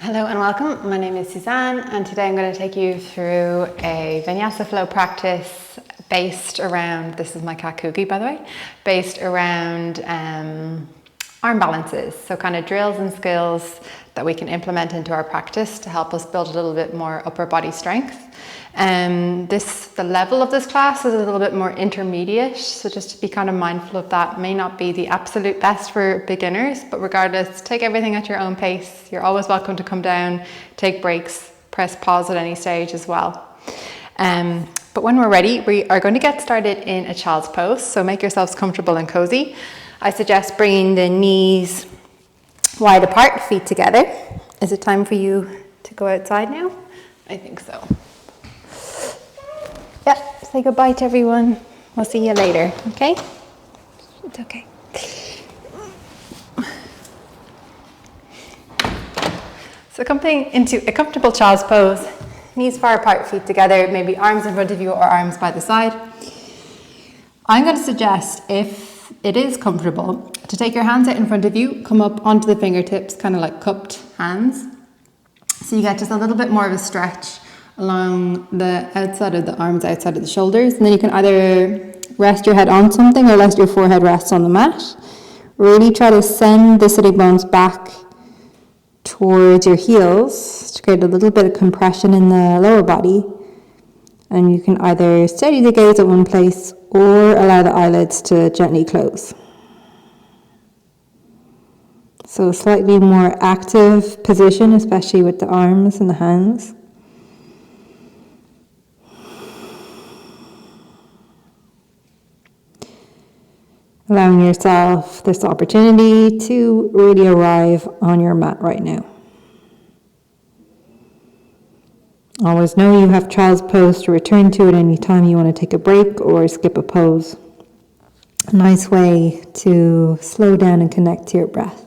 Hello and welcome. My name is Suzanne and today I'm going to take you through a vinyasa flow practice based around, this is my cat Cookie by the way, based around arm balances. So kind of drills and skills that we can implement into our practice to help us build a little bit more upper body strength. The level of this class is a little bit more intermediate, so just to be kind of mindful of that. May not be the absolute best for beginners, but regardless, take everything at your own pace. You're always welcome to come down, take breaks, press pause at any stage as well. But when we're ready, we are going to get started in a child's pose, so make yourselves comfortable and cozy. I suggest bringing the knees wide apart, feet together. Is it time for you to go outside now? I think so. Yep, say goodbye to everyone. We'll see you later, okay? It's okay. So coming into a comfortable child's pose, knees far apart, feet together, maybe arms in front of you or arms by the side. I'm going to suggest, if it is comfortable, to take your hands out in front of you, come up onto the fingertips, kind of like cupped hands. So you get just a little bit more of a stretch along the outside of the arms, outside of the shoulders, and then you can either rest your head on something or let your forehead rest on the mat. Really try to send the sitting bones back towards your heels to create a little bit of compression in the lower body, and you can either steady the gaze at one place or allow the eyelids to gently close. So a slightly more active position, especially with the arms and the hands. Allowing yourself this opportunity to really arrive on your mat right now. Always know you have child's pose to return to at any time you want to take a break or skip a pose. A nice way to slow down and connect to your breath.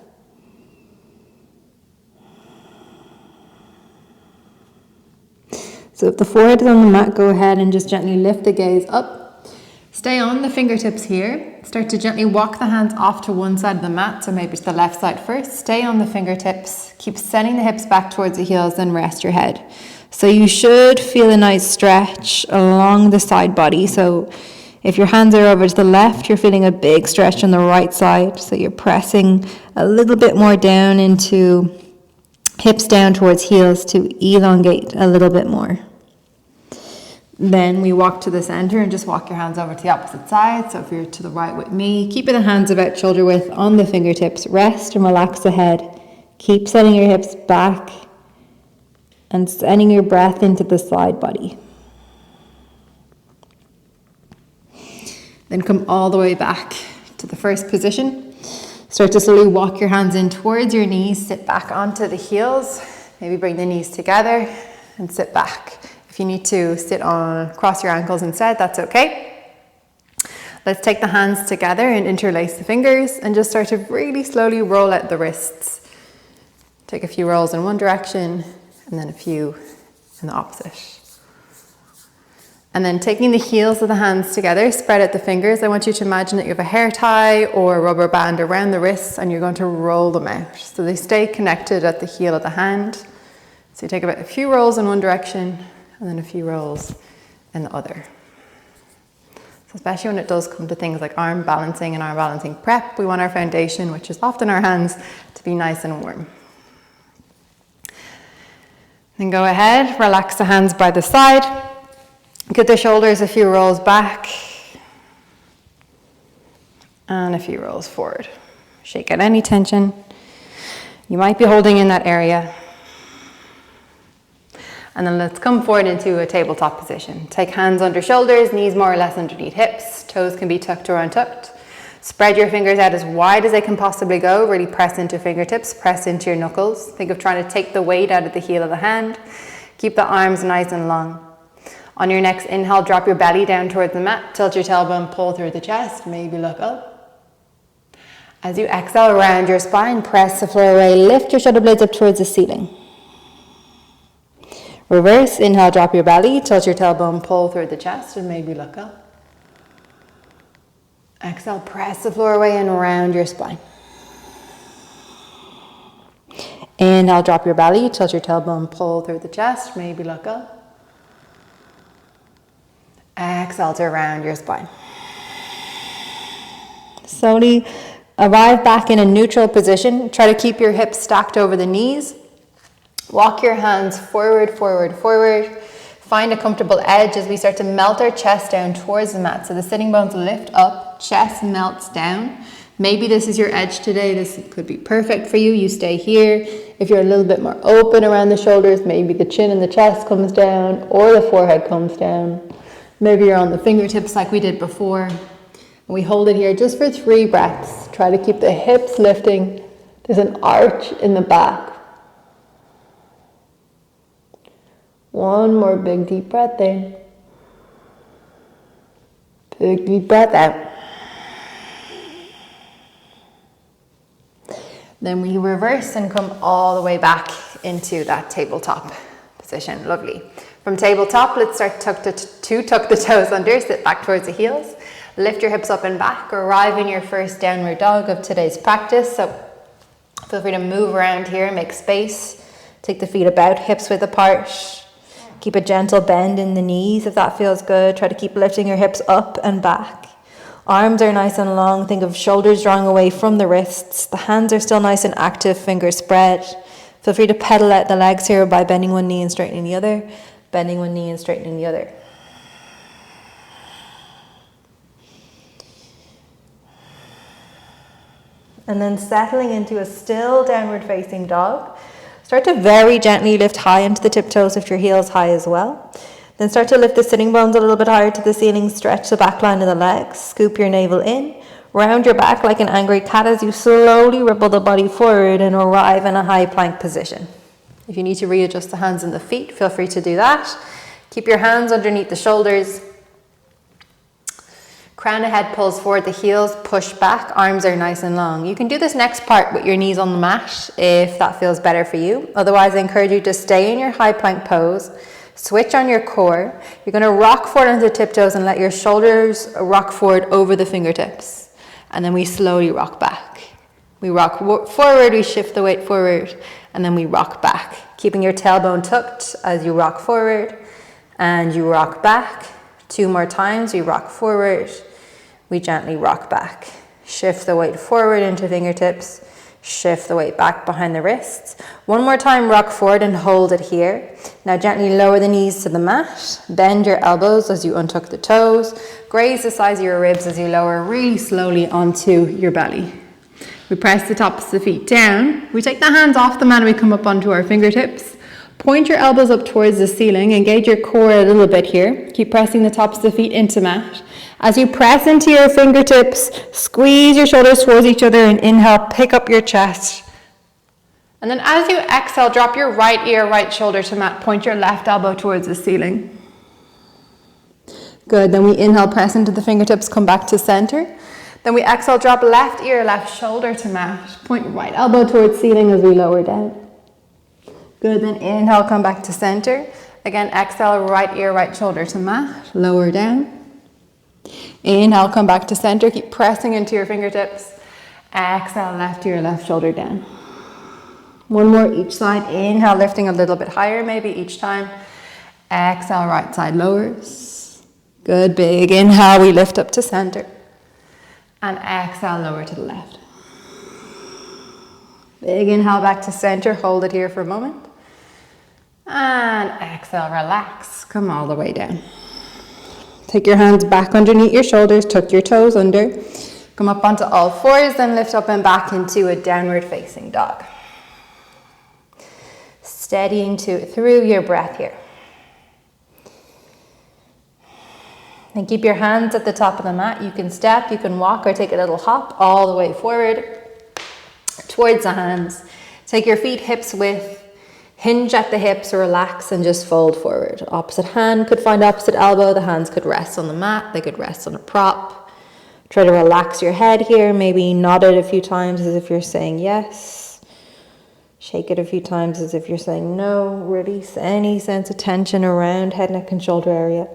So if the forehead is on the mat, go ahead and just gently lift the gaze up. Stay on the fingertips here. Start to gently walk the hands off to one side of the mat, so maybe it's the left side first. Stay on the fingertips. Keep sending the hips back towards the heels, then rest your head. So you should feel a nice stretch along the side body. So if your hands are over to the left, you're feeling a big stretch on the right side. So you're pressing a little bit more down into hips down towards heels to elongate a little bit more. Then we walk to the center and just walk your hands over to the opposite side. So if you're to the right with me, keep the hands about shoulder width on the fingertips. Rest and relax the head. Keep sending your hips back and sending your breath into the side body. Then come all the way back to the first position. Start to slowly walk your hands in towards your knees. Sit back onto the heels. Maybe bring the knees together and sit back. If you need to sit on, cross your ankles instead, that's okay. Let's take the hands together and interlace the fingers and just start to really slowly roll out the wrists. Take a few rolls in one direction and then a few in the opposite. And then taking the heels of the hands together, spread out the fingers. I want you to imagine that you have a hair tie or a rubber band around the wrists and you're going to roll them out. So they stay connected at the heel of the hand. So you take about a few rolls in one direction and then a few rolls in the other. So especially when it does come to things like arm balancing and arm balancing prep, we want our foundation, which is often our hands, to be nice and warm. Then go ahead, relax the hands by the side. Get the shoulders a few rolls back. And a few rolls forward. Shake out any tension you might be holding in that area. And then let's come forward into a tabletop position. Take hands under shoulders, knees more or less underneath hips. Toes can be tucked or untucked. Spread your fingers out as wide as they can possibly go. Really press into fingertips, press into your knuckles. Think of trying to take the weight out of the heel of the hand. Keep the arms nice and long. On your next inhale, drop your belly down towards the mat. Tilt your tailbone, pull through the chest. Maybe look up. As you exhale around your spine, press the floor away. Lift your shoulder blades up towards the ceiling. Reverse, inhale, drop your belly, tilt your tailbone, pull through the chest, and maybe look up. Exhale, press the floor away and round your spine. Inhale, drop your belly, tilt your tailbone, pull through the chest, maybe look up. Exhale to round your spine. Slowly arrive back in a neutral position. Try to keep your hips stacked over the knees. Walk your hands forward, forward, forward. Find a comfortable edge as we start to melt our chest down towards the mat. So the sitting bones lift up, chest melts down. Maybe this is your edge today. This could be perfect for you. You stay here. If you're a little bit more open around the shoulders, maybe the chin and the chest comes down or the forehead comes down. Maybe you're on the fingertips like we did before. And we hold it here just for 3 breaths. Try to keep the hips lifting. There's an arch in the back. One more big deep breath in. Big deep breath out. Then we reverse and come all the way back into that tabletop position. Lovely. From tabletop, let's start tuck the toes under, sit back towards the heels. Lift your hips up and back. Arrive in your first downward dog of today's practice. So feel free to move around here, make space. Take the feet about, hips width apart. Keep a gentle bend in the knees if that feels good. Try to keep lifting your hips up and back. Arms are nice and long. Think of shoulders drawing away from the wrists. The hands are still nice and active, fingers spread. Feel free to pedal out the legs here by bending one knee and straightening the other. Bending one knee and straightening the other. And then settling into a still downward facing dog. Start to very gently lift high into the tiptoes if your heel's high as well. Then start to lift the sitting bones a little bit higher to the ceiling. Stretch the back line of the legs. Scoop your navel in. Round your back like an angry cat as you slowly ripple the body forward and arrive in a high plank position. If you need to readjust the hands and the feet, feel free to do that. Keep your hands underneath the shoulders. Crown of head pulls forward, the heels push back, arms are nice and long. You can do this next part with your knees on the mat if that feels better for you. Otherwise, I encourage you to stay in your high plank pose. Switch on your core. You're going to rock forward onto the tiptoes and let your shoulders rock forward over the fingertips. And then we slowly rock back. We rock forward, we shift the weight forward, and then we rock back. Keeping your tailbone tucked as you rock forward and you rock back. 2 more times, we rock forward, we gently rock back. Shift the weight forward into fingertips. Shift the weight back behind the wrists. 1 more time, rock forward and hold it here. Now gently lower the knees to the mat. Bend your elbows as you untuck the toes. Graze the sides of your ribs as you lower really slowly onto your belly. We press the tops of the feet down. We take the hands off the mat and we come up onto our fingertips. Point your elbows up towards the ceiling. Engage your core a little bit here. Keep pressing the tops of the feet into mat. As you press into your fingertips, squeeze your shoulders towards each other and inhale, pick up your chest. And then as you exhale, drop your right ear, right shoulder to mat. Point your left elbow towards the ceiling. Good. Then we inhale, press into the fingertips, come back to center. Then we exhale, drop left ear, left shoulder to mat. Point right elbow towards ceiling as we lower down. Good. Then inhale, come back to center. Again, exhale, right ear, right shoulder to mat. Lower down. Inhale, come back to center. Keep pressing into your fingertips. Exhale, left ear, left shoulder down. 1 more each side. Inhale, lifting a little bit higher maybe each time. Exhale, right side lowers. Good. Big inhale, we lift up to center. And exhale, lower to the left. Big inhale back to center. Hold it here for a moment. And exhale, relax. Come all the way down. Take your hands back underneath your shoulders. Tuck your toes under. Come up onto all fours. Then lift up and back into a downward facing dog. Steadying through your breath here. And keep your hands at the top of the mat. You can step, you can walk, or take a little hop all the way forward towards the hands. Take your feet hips width. Hinge at the hips, relax and just fold forward. Opposite hand could find opposite elbow. The hands could rest on the mat. They could rest on a prop. Try to relax your head here. Maybe nod it a few times as if you're saying yes. Shake it a few times as if you're saying no. Release any sense of tension around head, neck and shoulder area.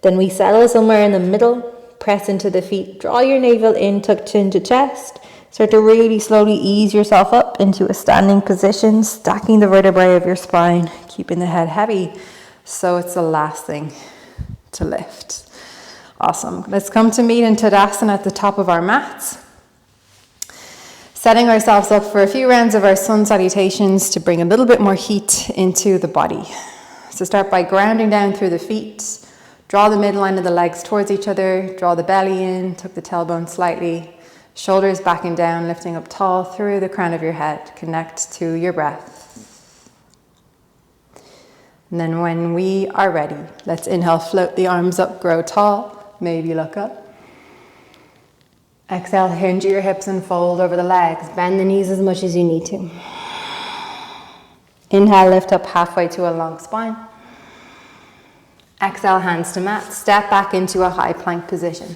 Then we settle somewhere in the middle. Press into the feet. Draw your navel in, tucked into chest. Start to really slowly ease yourself up into a standing position, stacking the vertebrae of your spine, keeping the head heavy, so it's the last thing to lift. Awesome. Let's come to meet in Tadasana at the top of our mats. Setting ourselves up for a few rounds of our sun salutations to bring a little bit more heat into the body. So start by grounding down through the feet. Draw the midline of the legs towards each other. Draw the belly in, tuck the tailbone slightly. Shoulders backing down, lifting up tall through the crown of your head. Connect to your breath. And then when we are ready, let's inhale, float the arms up, grow tall. Maybe look up. Exhale, hinge your hips and fold over the legs. Bend the knees as much as you need to. Inhale, lift up halfway to a long spine. Exhale, hands to mat. Step back into a high plank position.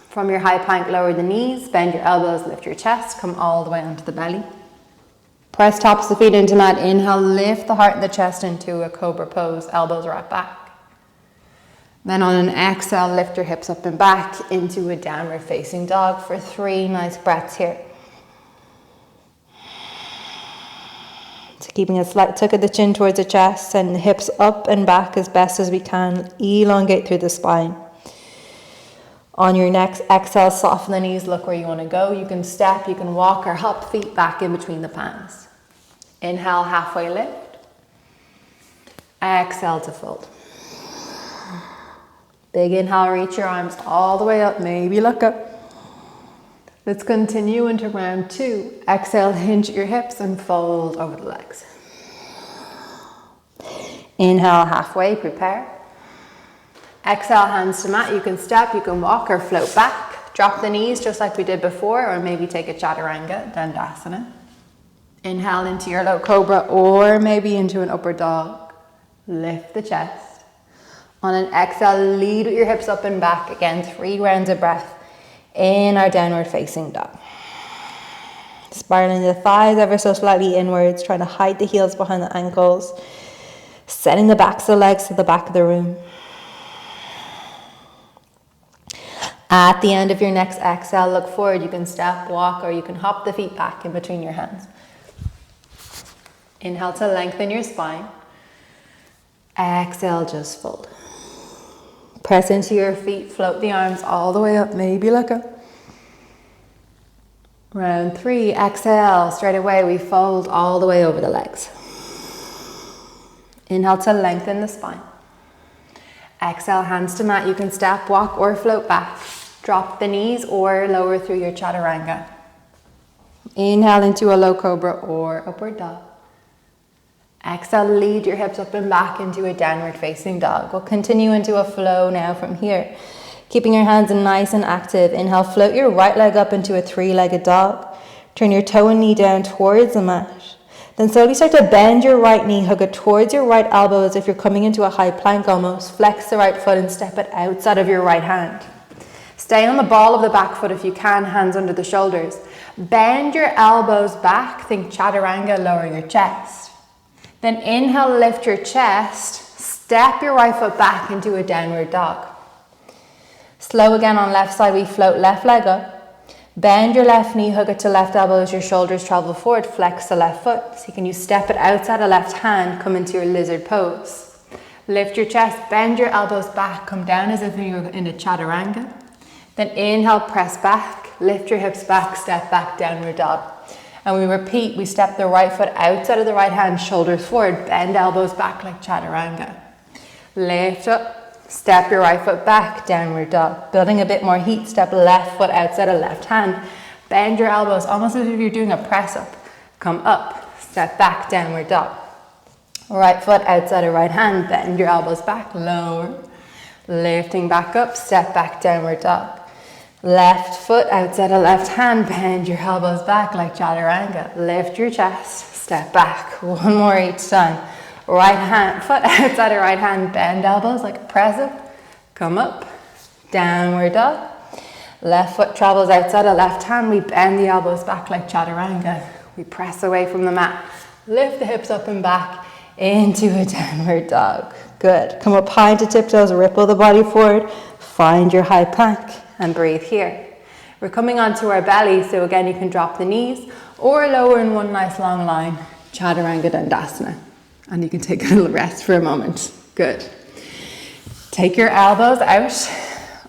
From your high plank, lower the knees, bend your elbows, lift your chest, come all the way onto the belly. Press tops of the feet into mat. Inhale, lift the heart and the chest into a cobra pose, elbows wrap back. Then on an exhale, lift your hips up and back into a downward facing dog for 3 nice breaths here. So keeping a slight tuck of the chin towards the chest, send the hips up and back as best as we can, elongate through the spine. On your next exhale, soften the knees, look where you want to go. You can step, you can walk or hop, feet back in between the palms. Inhale, halfway lift. Exhale to fold. Big inhale, reach your arms all the way up, maybe look up. Let's continue into round 2. Exhale, hinge your hips and fold over the legs. Inhale, halfway, prepare. Exhale, hands to mat. You can step, you can walk or float back. Drop the knees just like we did before, or maybe take a chaturanga, dandasana. Inhale into your low cobra, or maybe into an upward dog. Lift the chest. On an exhale, lead with your hips up and back. Again, 3 rounds of breath in our downward facing dog. Spiraling the thighs ever so slightly inwards, trying to hide the heels behind the ankles. Setting the backs of the legs to the back of the room. At the end of your next exhale, look forward. You can step, walk, or you can hop the feet back in between your hands. Inhale to lengthen your spine. Exhale, just fold. Press into your feet, float the arms all the way up, maybe look up. Round 3, exhale, straight away we fold all the way over the legs. Inhale to lengthen the spine. Exhale, hands to mat. You can step, walk, or float back. Drop the knees or lower through your chaturanga. Inhale into a low cobra or upward dog. Exhale, lead your hips up and back into a downward facing dog. We'll continue into a flow now from here. Keeping your hands nice and active. Inhale, float your right leg up into a 3-legged dog. Turn your toe and knee down towards the mat. Then slowly start to bend your right knee, hug it towards your right elbow as if you're coming into a high plank almost. Flex the right foot and step it outside of your right hand. Stay on the ball of the back foot if you can, hands under the shoulders. Bend your elbows back, think chaturanga, lower your chest. Then inhale, lift your chest, step your right foot back into a downward dog. Slow again on left side, we float left leg up. Bend your left knee, hug it to left elbow as your shoulders travel forward, flex the left foot. So can you step it outside of left hand, come into your lizard pose. Lift your chest, bend your elbows back, come down as if you were in a chaturanga. Then inhale, press back, lift your hips back, step back, downward dog. And we repeat, we step the right foot outside of the right hand, shoulders forward, bend elbows back like chaturanga. Lift up, step your right foot back, downward dog. Building a bit more heat, step left foot outside of left hand. Bend your elbows, almost as if you're doing a press up. Come up, step back, downward dog. Right foot outside of right hand, bend your elbows back, lower. Lifting back up, step back, downward dog. Left foot outside of left hand, bend your elbows back like chaturanga. Lift your chest, step back. 1 more each time. Right hand, foot outside of right hand, bend elbows like a press up. Come up, downward dog. Left foot travels outside of left hand, we bend the elbows back like chaturanga. We press away from the mat. Lift the hips up and back into a downward dog. Good. Come up high into tiptoes, ripple the body forward. Find your high plank and breathe here. We're coming onto our belly, so again, you can drop the knees or lower in one nice long line, Chaturanga Dandasana. And you can take a little rest for a moment. Good. Take your elbows out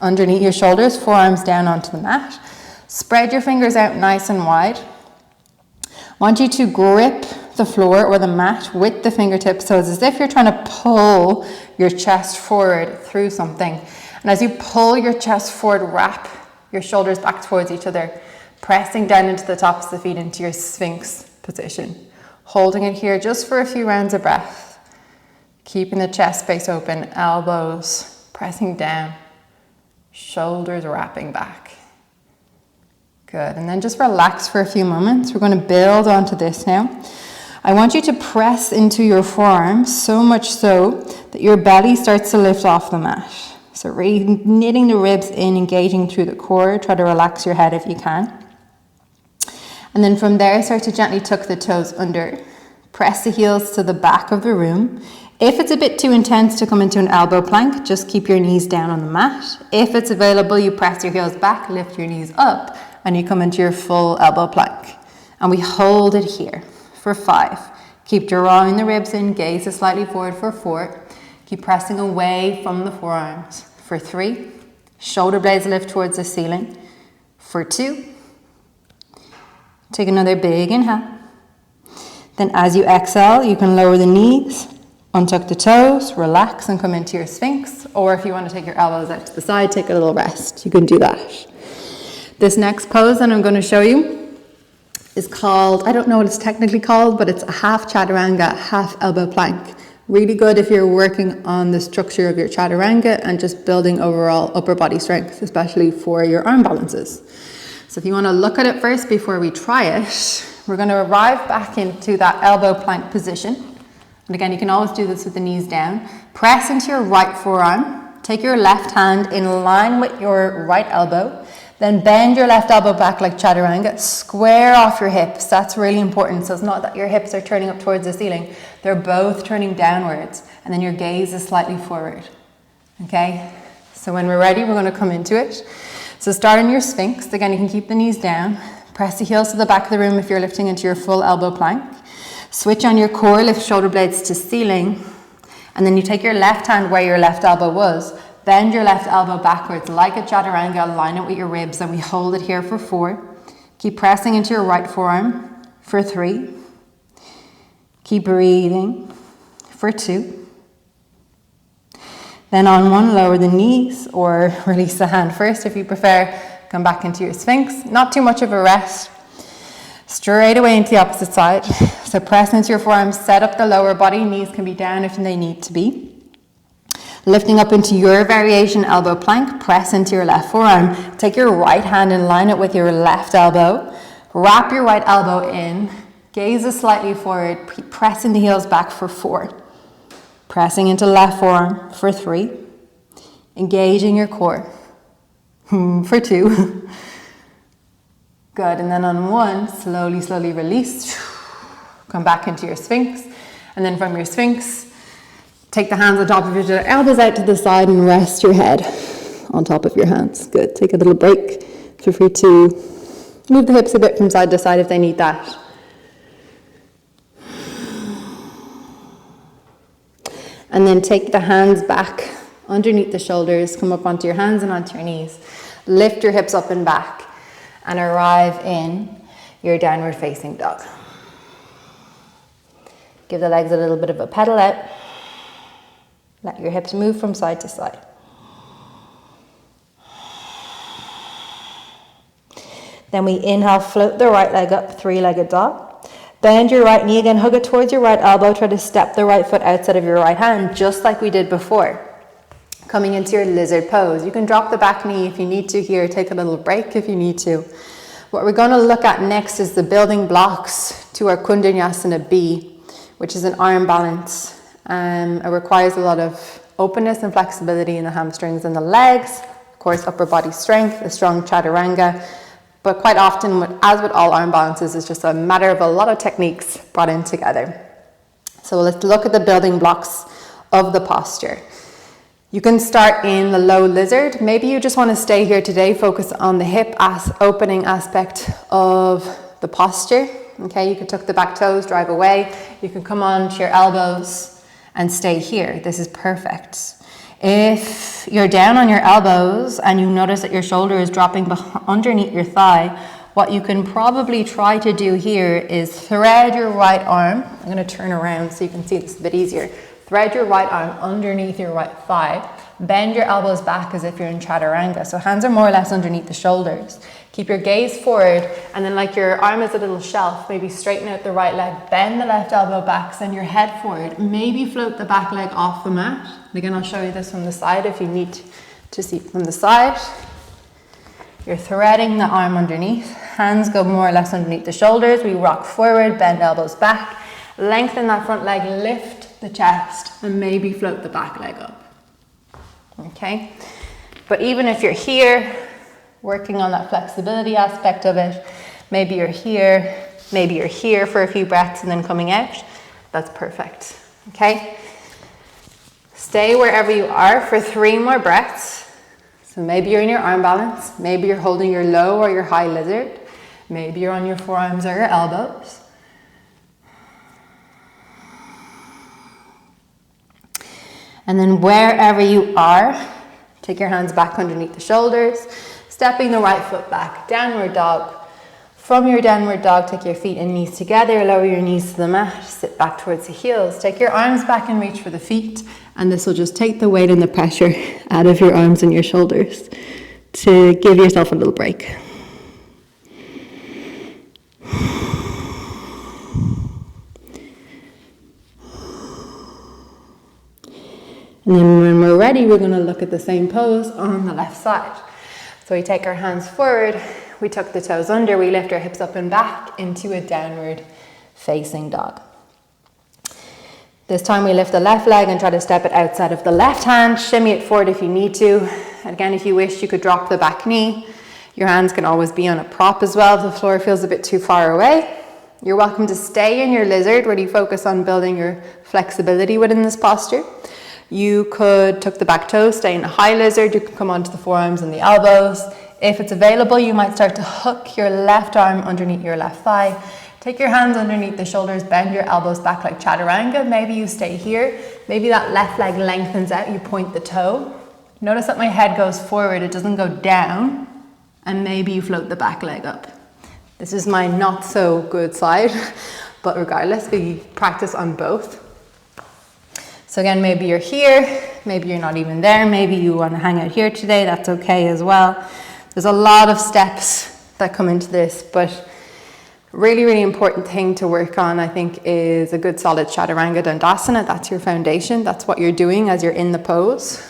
underneath your shoulders, forearms down onto the mat. Spread your fingers out nice and wide. I want you to grip the floor or the mat with the fingertips, so it's as if you're trying to pull your chest forward through something. And as you pull your chest forward, wrap your shoulders back towards each other, pressing down into the tops of the feet into your Sphinx position. Holding it here just for a few rounds of breath. Keeping the chest space open, elbows pressing down, shoulders wrapping back. Good, and then just relax for a few moments. We're going to build onto this now. I want you to press into your forearms, so much so that your belly starts to lift off the mat. So really knitting the ribs in, engaging through the core. Try to relax your head if you can. And then from there, start to gently tuck the toes under. Press the heels to the back of the room. If it's a bit too intense to come into an elbow plank, just keep your knees down on the mat. If it's available, you press your heels back, lift your knees up, and you come into your full elbow plank. And we hold it here for 5. Keep drawing the ribs in, gaze slightly forward for 4. Keep pressing away from the forearms for 3. Shoulder blades lift towards the ceiling for 2. Take another big inhale. Then as you exhale, you can lower the knees, untuck the toes, relax and come into your Sphinx. Or if you want to take your elbows out to the side, take a little rest. You can do that. This next pose that I'm going to show you is called, I don't know what it's technically called, but it's a half chaturanga, half elbow plank. Really good if you're working on the structure of your chaturanga and just building overall upper body strength, especially for your arm balances. So if you want to look at it first before we try it, we're going to arrive back into that elbow plank position. And again, you can always do this with the knees down. Press into your right forearm. Take your left hand in line with your right elbow. Then bend your left elbow back like chaturanga. Square off your hips. That's really important. So it's not that your hips are turning up towards the ceiling. They're both turning downwards. And then your gaze is slightly forward. Okay? So when we're ready, we're going to come into it. So start in your Sphinx. Again, you can keep the knees down. Press the heels to the back of the room if you're lifting into your full elbow plank. Switch on your core, lift shoulder blades to ceiling. And then you take your left hand where your left elbow was. Bend your left elbow backwards like a chaturanga, line it with your ribs, and we hold it here for 4. Keep pressing into your right forearm for 3. Keep breathing for 2. Then on 1, lower the knees or release the hand first if you prefer. Come back into your Sphinx. Not too much of a rest. Straight away into the opposite side. So press into your forearms, set up the lower body. Knees can be down if they need to be. Lifting up into your variation elbow plank, press into your left forearm. Take your right hand and line it with your left elbow. Wrap your right elbow in. Gaze slightly forward. Pressing the heels back for 4. Pressing into left forearm for 3. Engaging your core for 2. Good. And then on 1, slowly release. Come back into your Sphinx. And then from your Sphinx, take the hands on top of your elbows out to the side and rest your head on top of your hands. Good. Take a little break. Feel free to move the hips a bit from side to side if they need that. And then take the hands back underneath the shoulders. Come up onto your hands and onto your knees. Lift your hips up and back and arrive in your downward facing dog. Give the legs a little bit of a pedal out. Let your hips move from side to side. Then we inhale, float the right leg up, 3-legged dog. Bend your right knee again, hug it towards your right elbow. Try to step the right foot outside of your right hand, just like we did before. Coming into your lizard pose. You can drop the back knee if you need to here. Take a little break if you need to. What we're going to look at next is the building blocks to our Kundalini B, which is an arm balance. It requires a lot of openness and flexibility in the hamstrings and the legs. Of course, upper body strength, a strong chaturanga. But quite often, as with all arm balances, it's just a matter of a lot of techniques brought in together. So let's look at the building blocks of the posture. You can start in the low lizard. Maybe you just want to stay here today, focus on the hip opening aspect of the posture. Okay, you can tuck the back toes, drive away. You can come on to your elbows and stay here. This is perfect. If you're down on your elbows and you notice that your shoulder is dropping underneath your thigh, what you can probably try to do here is thread your right arm. I'm going to turn around so you can see this a bit easier. Thread your right arm underneath your right thigh. Bend your elbows back as if you're in chaturanga. So hands are more or less underneath the shoulders. Keep your gaze forward, and then like your arm is a little shelf, maybe straighten out the right leg, bend the left elbow back, send your head forward, maybe float the back leg off the mat. And again, I'll show you this from the side if you need to see from the side. You're threading the arm underneath. Hands go more or less underneath the shoulders. We rock forward, bend elbows back, lengthen that front leg, lift the chest, and maybe float the back leg up. Okay, but even if you're here, working on that flexibility aspect of it, maybe you're here for a few breaths and then coming out, that's perfect. Okay, stay wherever you are for 3 more breaths. So maybe you're in your arm balance, maybe you're holding your low or your high lizard, maybe you're on your forearms or your elbows. And then wherever you are, take your hands back underneath the shoulders, stepping the right foot back, downward dog. From your downward dog, take your feet and knees together, lower your knees to the mat, sit back towards the heels. Take your arms back and reach for the feet, and this will just take the weight and the pressure out of your arms and your shoulders to give yourself a little break. And then when we're ready, we're going to look at the same pose on the left side. So we take our hands forward, we tuck the toes under, we lift our hips up and back into a downward facing dog. This time we lift the left leg and try to step it outside of the left hand, shimmy it forward if you need to. Again, if you wish, you could drop the back knee. Your hands can always be on a prop as well if the floor feels a bit too far away. You're welcome to stay in your lizard where you focus on building your flexibility within this posture. You could tuck the back toes, stay in a high lizard. You can come onto the forearms and the elbows. If it's available, you might start to hook your left arm underneath your left thigh. Take your hands underneath the shoulders, bend your elbows back like chaturanga. Maybe you stay here. Maybe that left leg lengthens out, you point the toe. Notice that my head goes forward, it doesn't go down. And maybe you float the back leg up. This is my not so good side, but regardless, we practice on both. So again, maybe you're here, maybe you're not even there, maybe you want to hang out here today, that's okay as well. There's a lot of steps that come into this, but really, really important thing to work on, I think, is a good solid chaturanga dandasana. That's your foundation, that's what you're doing as you're in the pose.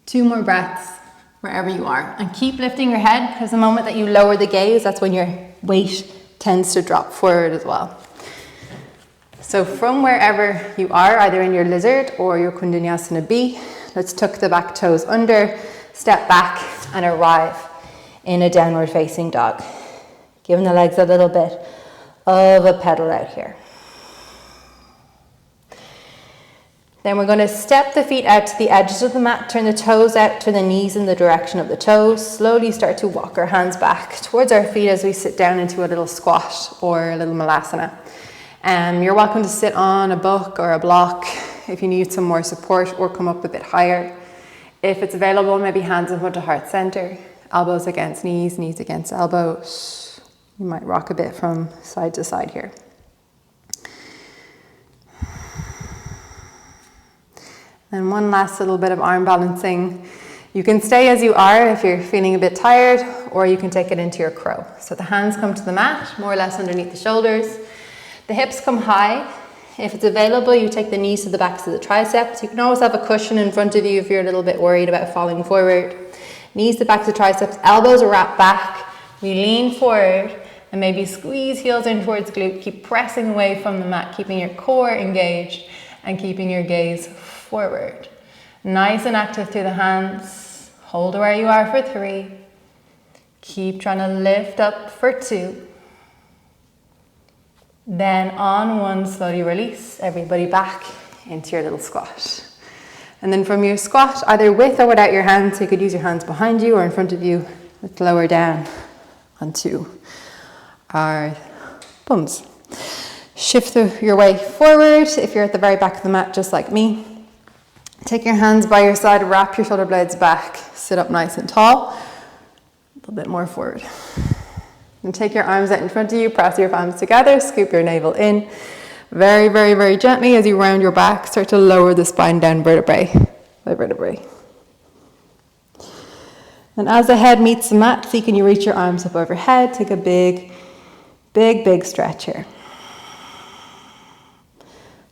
Two more breaths wherever you are, and keep lifting your head, because the moment that you lower the gaze, that's when your weight tends to drop forward as well. So from wherever you are, either in your lizard or your Kundalini B, let's tuck the back toes under, step back and arrive in a downward facing dog. Giving the legs a little bit of a pedal out here. Then we're going to step the feet out to the edges of the mat, turn the toes out, turn the knees in the direction of the toes. Slowly start to walk our hands back towards our feet as we sit down into a little squat or a little malasana. You're welcome to sit on a book or a block if you need some more support, or come up a bit higher. If it's available, maybe hands in front of heart center, elbows against knees, knees against elbows. You might rock a bit from side to side here. And one last little bit of arm balancing. You can stay as you are if you're feeling a bit tired, or you can take it into your crow. So the hands come to the mat, more or less underneath the shoulders. The hips come high. If it's available, you take the knees to the backs of the triceps. You can always have a cushion in front of you if you're a little bit worried about falling forward. Knees to backs of triceps, elbows wrap back. We lean forward and maybe squeeze heels in towards glute. Keep pressing away from the mat, keeping your core engaged and keeping your gaze forward. Nice and active through the hands. Hold where you are for 3. Keep trying to lift up for 2. Then on one, slowly release everybody back into your little squat. And then from your squat, either with or without your hands, so you could use your hands behind you or in front of you, let's lower down onto our bums. Shift your way forward if you're at the very back of the mat, just like me. Take your hands by your side, wrap your shoulder blades back, sit up nice and tall, a little bit more forward. And take your arms out in front of you, press your palms together, scoop your navel in. Very, very, very gently as you round your back, start to lower the spine down vertebrae by vertebrae. And as the head meets the mat, see can you reach your arms up overhead, take a big, big, big stretch here.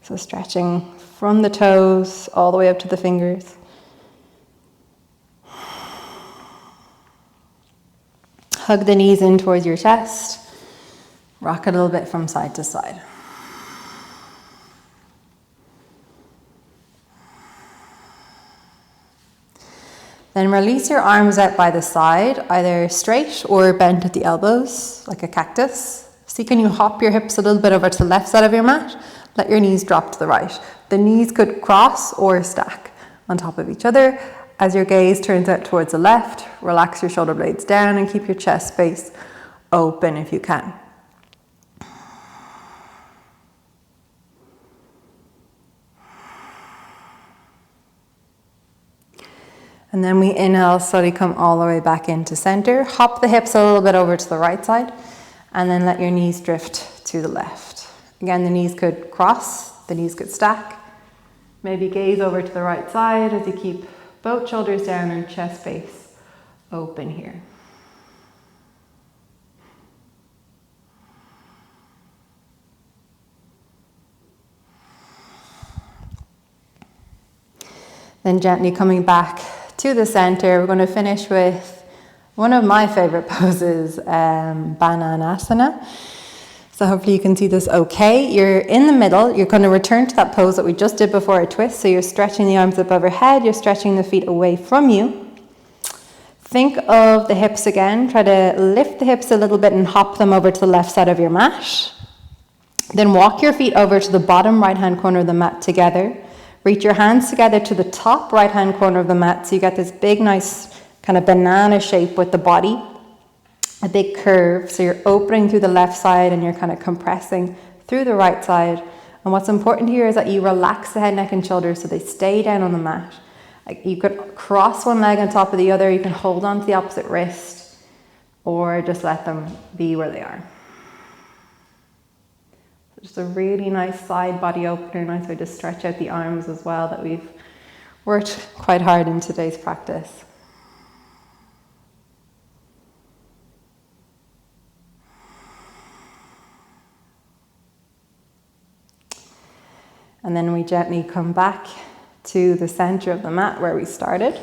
So stretching from the toes all the way up to the fingers. Hug the knees in towards your chest. Rock it a little bit from side to side. Then release your arms out by the side, either straight or bent at the elbows, like a cactus. See, can you hop your hips a little bit over to the left side of your mat? Let your knees drop to the right. The knees could cross or stack on top of each other. As your gaze turns out towards the left, relax your shoulder blades down and keep your chest space open if you can. And then we inhale, slowly come all the way back into center. Hop the hips a little bit over to the right side and then let your knees drift to the left. Again, the knees could cross, the knees could stack. Maybe gaze over to the right side as you keep both shoulders down and chest space open here. Then gently coming back to the center, we're going to finish with one of my favorite poses, Bananasana. So hopefully you can see this okay. You're in the middle. You're going to return to that pose that we just did before a twist. So you're stretching the arms up overhead. You're stretching the feet away from you. Think of the hips again. Try to lift the hips a little bit and hop them over to the left side of your mat. Then walk your feet over to the bottom right-hand corner of the mat together. Reach your hands together to the top right-hand corner of the mat. So you get this big, nice kind of banana shape with the body. A big curve, so you're opening through the left side and you're kind of compressing through the right side. And what's important here is that you relax the head, neck and shoulders so they stay down on the mat. Like you could cross one leg on top of the other, you can hold on to the opposite wrist or just let them be where they are. Just a really nice side body opener, nice way to stretch out the arms as well that we've worked quite hard in today's practice. And then we gently come back to the center of the mat where we started.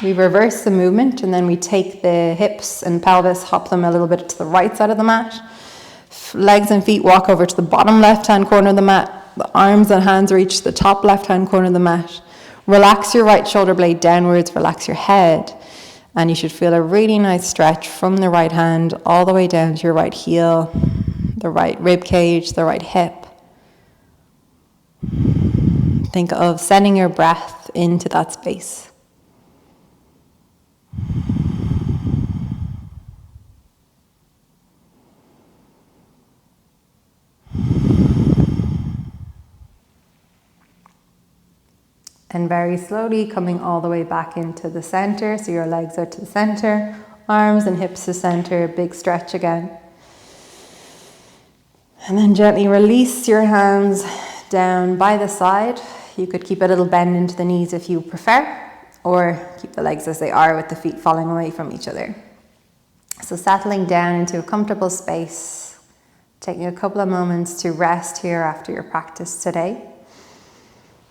We reverse the movement and then we take the hips and pelvis, hop them a little bit to the right side of the mat. Legs and feet walk over to the bottom left-hand corner of the mat. The arms and hands reach the top left-hand corner of the mat. Relax your right shoulder blade downwards, relax your head. And you should feel a really nice stretch from the right hand all the way down to your right heel, the right rib cage, the right hip. Think of sending your breath into that space. And very slowly coming all the way back into the center. So your legs are to the center, arms and hips to center, big stretch again. And then gently release your hands down by the side. You could keep a little bend into the knees if you prefer, or keep the legs as they are with the feet falling away from each other. So settling down into a comfortable space, taking a couple of moments to rest here after your practice today.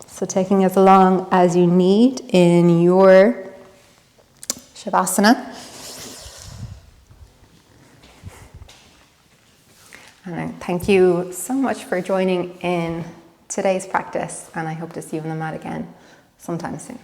So taking as long as you need in your Shavasana. And thank you so much for joining in today's practice, and I hope to see you on the mat again sometime soon.